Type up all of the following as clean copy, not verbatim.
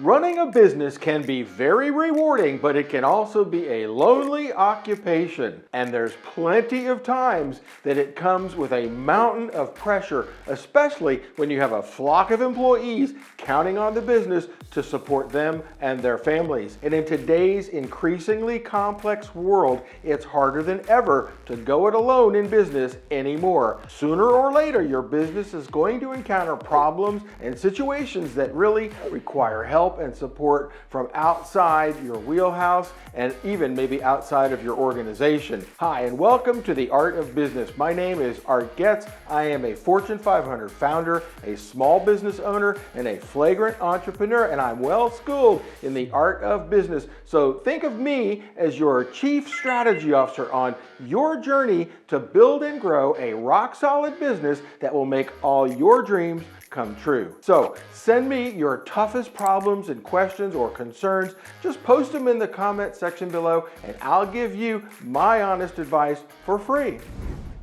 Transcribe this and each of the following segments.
Running a business can be very rewarding, but it can also be a lonely occupation. And there's plenty of times that it comes with a mountain of pressure, especially when you have a flock of employees counting on the business to support them and their families. And in today's increasingly complex world, it's harder than ever to go it alone in business anymore. Sooner or later, your business is going to encounter problems and situations that really require help and support from outside your wheelhouse and even maybe outside of your organization. Hi, and welcome to The Art of Business. My name is Art Getz. I am a Fortune 500 founder, a small business owner, and a flagrant entrepreneur, and I'm well schooled in the art of business. So think of me as your chief strategy officer on your journey to build and grow a rock-solid business that will make all your dreams come true. So send me your toughest problems and questions or concerns. Just post them in the comment section below and I'll give you my honest advice for free.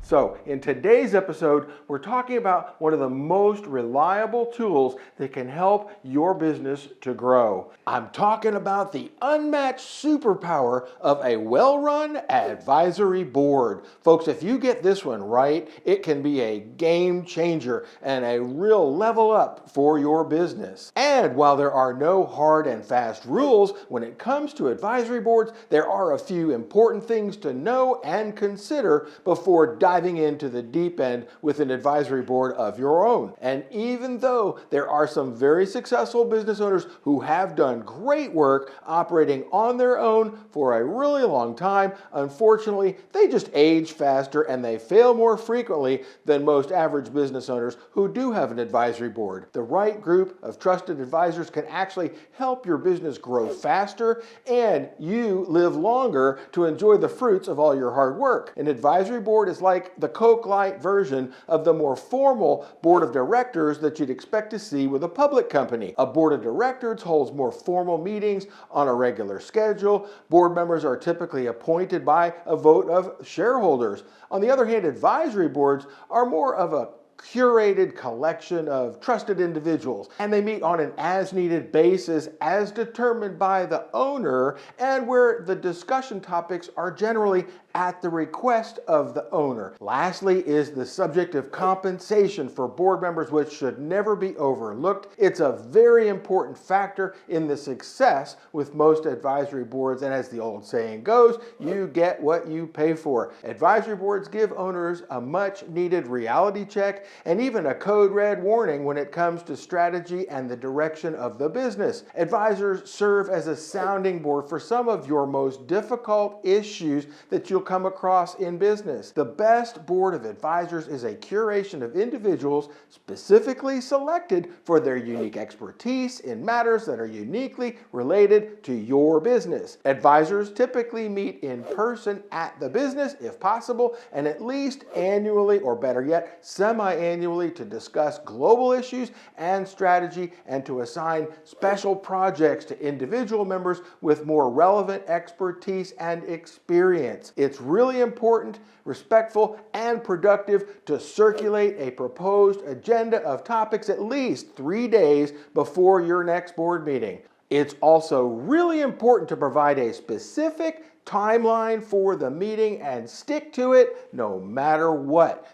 So in today's episode, we're talking about one of the most reliable tools that can help your business to grow. I'm talking about the unmatched superpower of a well-run advisory board. Folks, if you get this one right, it can be a game changer and a real level up for your business. And while there are no hard and fast rules when it comes to advisory boards, there are a few important things to know and consider before diving into the deep end with an advisory board of your own. And even though there are some very successful business owners who have done great work operating on their own for a really long time, unfortunately, they just age faster and they fail more frequently than most average business owners who do have an advisory board. The right group of trusted advisors can actually help your business grow faster and you live longer to enjoy the fruits of all your hard work. An advisory board is like the Coke Light version of the more formal board of directors that you'd expect to see with a public company. A board of directors holds more formal meetings on a regular schedule. Board members are typically appointed by a vote of shareholders. On the other hand, advisory boards are more of a curated collection of trusted individuals, and they meet on an as-needed basis as determined by the owner and where the discussion topics are generally at the request of the owner. Lastly is the subject of compensation for board members, which should never be overlooked. It's a very important factor in the success with most advisory boards, and as the old saying goes, you get what you pay for. Advisory boards give owners a much needed reality check and even a code red warning when it comes to strategy and the direction of the business. Advisors serve as a sounding board for some of your most difficult issues that you'll come across in business. The best board of advisors is a curation of individuals specifically selected for their unique expertise in matters that are uniquely related to your business. Advisors typically meet in person at the business if possible, and at least annually, or better yet, semi-annually, to discuss global issues and strategy and to assign special projects to individual members with more relevant expertise and experience. It's really important, respectful, and productive to circulate a proposed agenda of topics at least 3 days before your next board meeting. It's also really important to provide a specific timeline for the meeting and stick to it no matter what.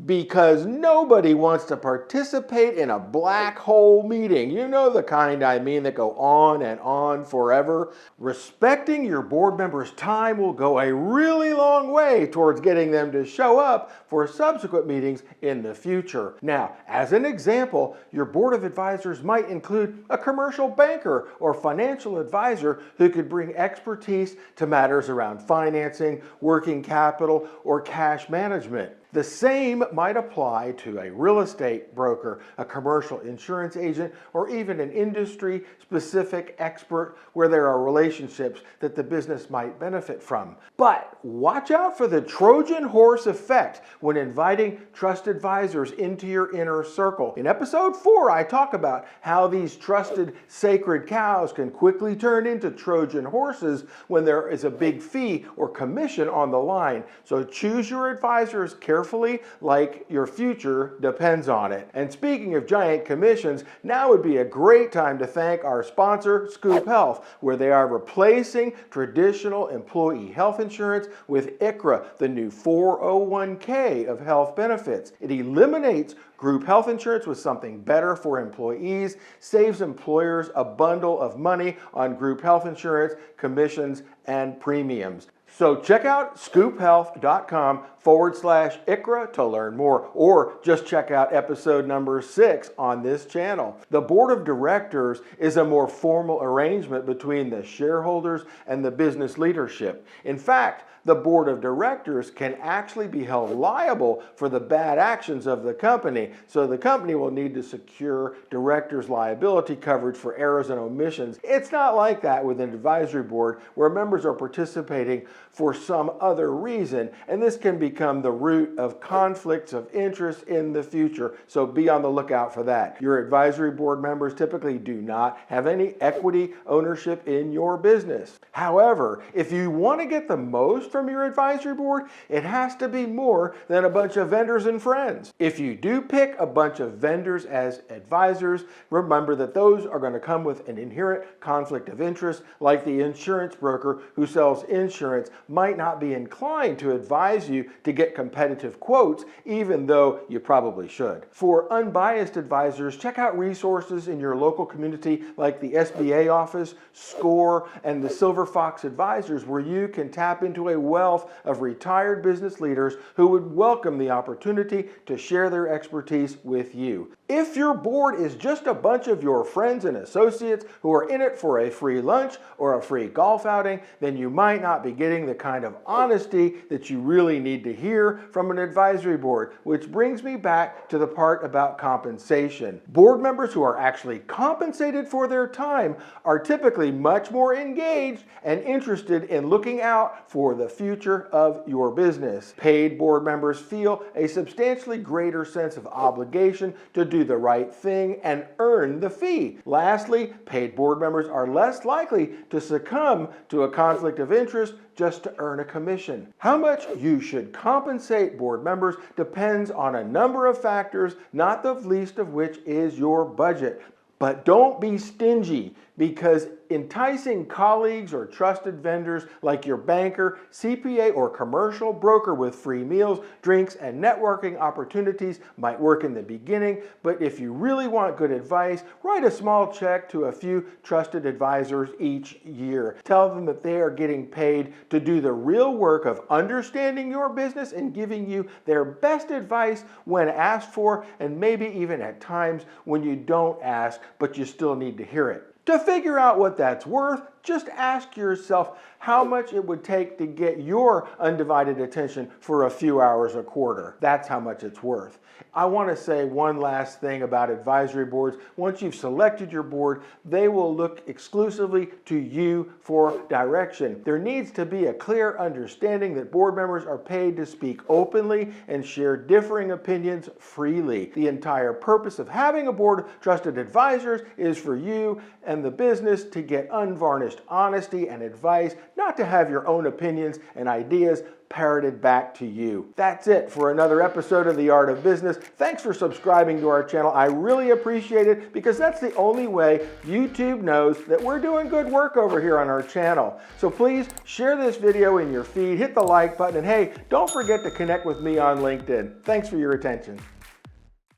Because nobody wants to participate in a black hole meeting. You know the kind I mean, that go on and on forever. Respecting your board members' time will go a really long way towards getting them to show up for subsequent meetings in the future. Now, as an example, your board of advisors might include a commercial banker or financial advisor who could bring expertise to matters around financing, working capital, or cash management. The same might apply to a real estate broker, a commercial insurance agent, or even an industry-specific expert where there are relationships that the business might benefit from. But watch out for the Trojan horse effect when inviting trusted advisors into your inner circle. In episode 4, I talk about how these trusted sacred cows can quickly turn into Trojan horses when there is a big fee or commission on the line. So choose your advisors carefully carefully like your future depends on it. And speaking of giant commissions, now would be a great time to thank our sponsor, Scoop Health, where they are replacing traditional employee health insurance with ICHRA, the new 401k of health benefits. It eliminates group health insurance with something better for employees, saves employers a bundle of money on group health insurance, commissions, and premiums. So check out scoophealth.com/ICHRA to learn more, or just check out episode number 6 on this channel. The board of directors is a more formal arrangement between the shareholders and the business leadership. In fact, the board of directors can actually be held liable for the bad actions of the company, so the company will need to secure directors' liability coverage for errors and omissions. It's not like that with an advisory board where members are participating for some other reason, and this can become the root of conflicts of interest in the future, so be on the lookout for that. Your advisory board members typically do not have any equity ownership in your business. However, if you want to get the most from your advisory board, it has to be more than a bunch of vendors and friends. If you do pick a bunch of vendors as advisors, remember that those are going to come with an inherent conflict of interest, like the insurance broker who sells insurance might not be inclined to advise you to get competitive quotes, even though you probably should. For unbiased advisors, check out resources in your local community like the SBA office, SCORE, and the Silver Fox Advisors, where you can tap into a wealth of retired business leaders who would welcome the opportunity to share their expertise with you. If your board is just a bunch of your friends and associates who are in it for a free lunch or a free golf outing, then you might not be getting the kind of honesty that you really need to hear from an advisory board, which brings me back to the part about compensation. Board members who are actually compensated for their time are typically much more engaged and interested in looking out for the future of your business. Paid board members feel a substantially greater sense of obligation to do the right thing and earn the fee. Lastly, paid board members are less likely to succumb to a conflict of interest just to earn a commission. How much you should compensate board members depends on a number of factors, not the least of which is your budget. But don't be stingy, because enticing colleagues or trusted vendors like your banker, CPA, or commercial broker with free meals, drinks, and networking opportunities might work in the beginning, but if you really want good advice, write a small check to a few trusted advisors each year. Tell them that they are getting paid to do the real work of understanding your business and giving you their best advice when asked for, and maybe even at times when you don't ask, but you still need to hear it. To figure out what that's worth, just ask yourself how much it would take to get your undivided attention for a few hours a quarter. That's how much it's worth. I want to say one last thing about advisory boards. Once you've selected your board, they will look exclusively to you for direction. There needs to be a clear understanding that board members are paid to speak openly and share differing opinions freely. The entire purpose of having a board of trusted advisors is for you and the business to get unvarnished honesty and advice, not to have your own opinions and ideas parroted back to you. That's it for another episode of The Art of Business. Thanks for subscribing to our channel. I really appreciate it, because that's the only way YouTube knows that we're doing good work over here on our channel. So please share this video in your feed, hit the like button, and hey, don't forget to connect with me on LinkedIn. Thanks for your attention.